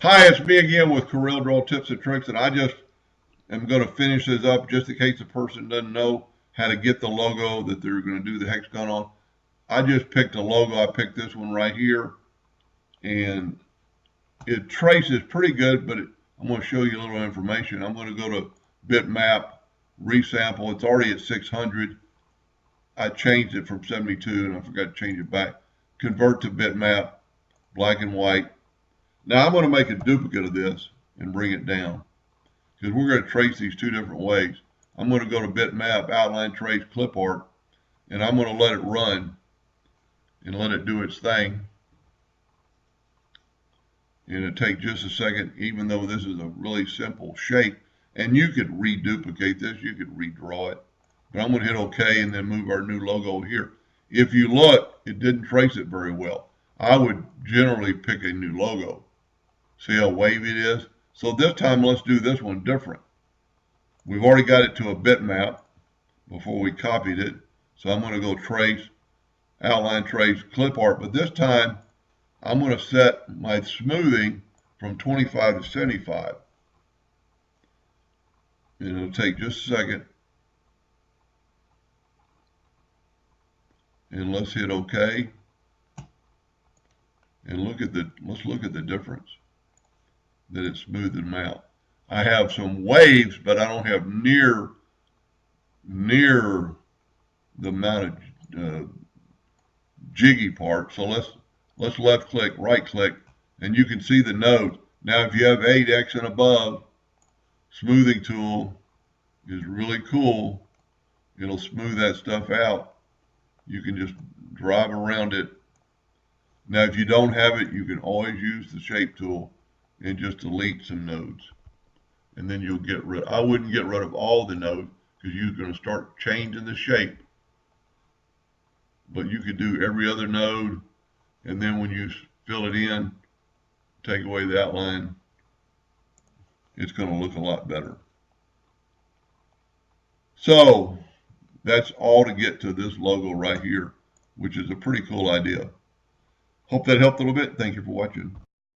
Hi, it's me again with Corel Draw Tips and Tricks, and I just am going to finish this up just in case the person doesn't know how to get the logo that they're going to do the hexagon on. I just picked a logo. I picked this one right here, and it traces pretty good, but I'm going to show you a little information. I'm going to go to bitmap, resample. It's already at 600. I changed it from 72, and I forgot to change it back. Convert to bitmap, black and white. Now I'm going to make a duplicate of this and bring it down because we're going to trace these two different ways. I'm going to go to bitmap, outline, trace, clip art, and I'm going to let it run and let it do its thing. And it'll take just a second, even though this is a really simple shape. And you could reduplicate this, you could redraw it. But I'm going to hit OK and then move our new logo here. If you look, it didn't trace it very well. I would generally pick a new logo. See how wavy it is? So this time let's do this one different. We've already got it to a bitmap before we copied it. So I'm going to go trace, outline, trace, clip art. But this time I'm going to set my smoothing from 25 to 75. And it'll take just a second. And let's hit OK. And let's look at the difference that it smoothed them out. I have some waves, but I don't have near the amount of jiggy part. So let's left click, right click, and you can see the nodes. Now if you have 8x and above, smoothing tool is really cool. It'll smooth that stuff out. You can just drive around it. Now if you don't have it, you can always use the shape tool and just delete some nodes. And then you'll get rid, I wouldn't get rid of all the nodes because you're going to start changing the shape. But you could do every other node, and then when you fill it in, take away the outline, it's going to look a lot better. So that's all to get to this logo right here, which is a pretty cool idea. Hope that helped a little bit. Thank you for watching.